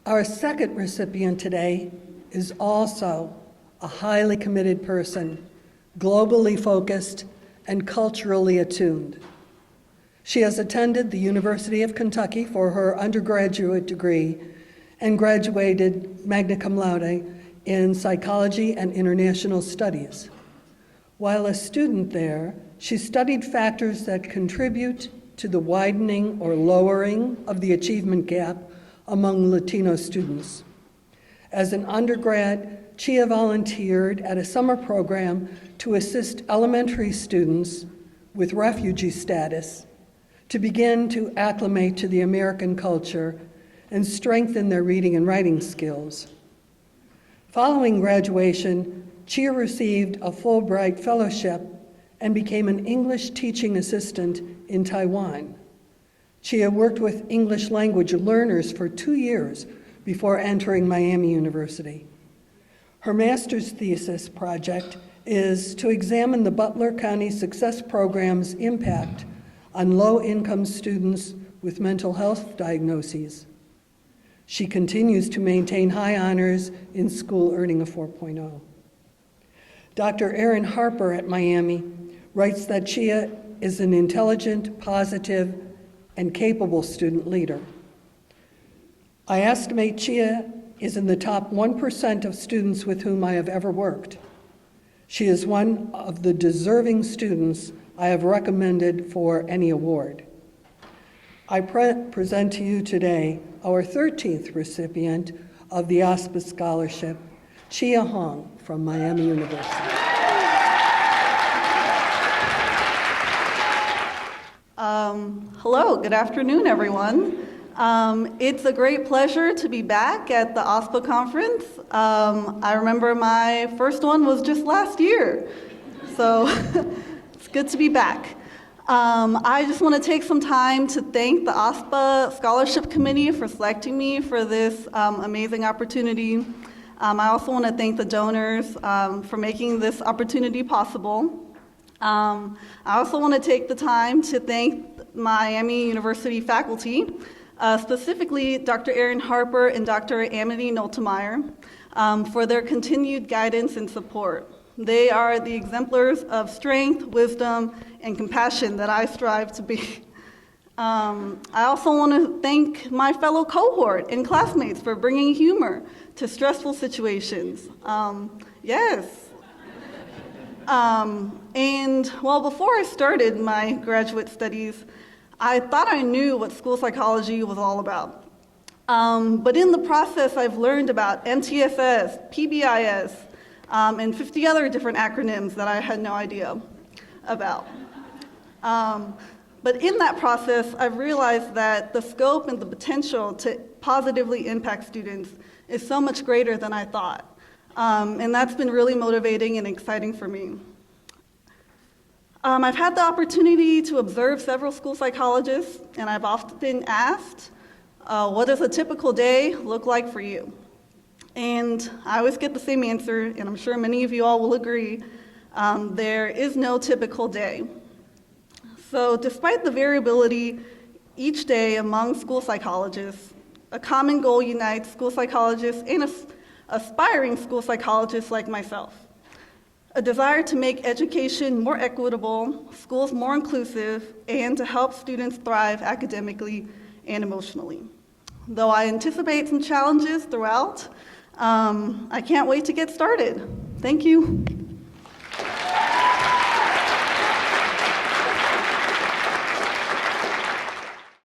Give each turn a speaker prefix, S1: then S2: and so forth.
S1: Our second recipient today is also a highly committed person, globally focused and culturally attuned. She has attended the University of Kentucky for her undergraduate degree and graduated magna cum laude in psychology and international studies. While a student there, she studied factors that contribute to the widening or lowering of the achievement gap among Latino students. As an undergrad, Chia volunteered at a summer program to assist elementary students with refugee status to begin to acclimate to the American culture and strengthen their reading and writing skills. Following graduation, Chia received a Fulbright fellowship and became an English teaching assistant in Taiwan. Chia worked with English language learners for 2 years before entering Miami University. Her master's thesis project is to examine the Butler County Success Program's impact on low-income students with mental health diagnoses. She continues to maintain high honors in school, earning a 4.0. Dr. Erin Harper at Miami writes that Chia is an intelligent, positive, and capable student leader. I estimate Chia is in the top 1% of students with whom I have ever worked. She is one of the deserving students I have recommended for any award. I present to you today our 13th recipient of the OSPA Scholarship, Chia Hong from Miami University.
S2: Hello, good afternoon, everyone. It's a great pleasure to be back at the OSPA conference. I remember my first one was just last year, so it's good to be back. I just want to take some time to thank the OSPA Scholarship Committee for selecting me for this amazing opportunity. I also want to thank the donors for making this opportunity possible. I also want to take the time to thank Miami University faculty, specifically Dr. Erin Harper and Dr. Amity Noltemeyer, for their continued guidance and support. They are the exemplars of strength, wisdom, and compassion that I strive to be. I also want to thank my fellow cohort and classmates for bringing humor to stressful situations. Yes. And well, before I started my graduate studies, I thought I knew what school psychology was all about. But in the process, I've learned about MTSS, PBIS, and 50 other different acronyms that I had no idea about. But in that process, I've realized that the scope and the potential to positively impact students is so much greater than I thought. And that's been really motivating and exciting for me. I've had the opportunity to observe several school psychologists, and I've often asked, what does a typical day look like for you? And I always get the same answer, and I'm sure many of you all will agree, there is no typical day. So despite the variability each day among school psychologists, a common goal unites school psychologists and aspiring school psychologists like myself. A desire to make education more equitable, schools more inclusive, and to help students thrive academically and emotionally. Though I anticipate some challenges throughout, I can't wait to get started. Thank you.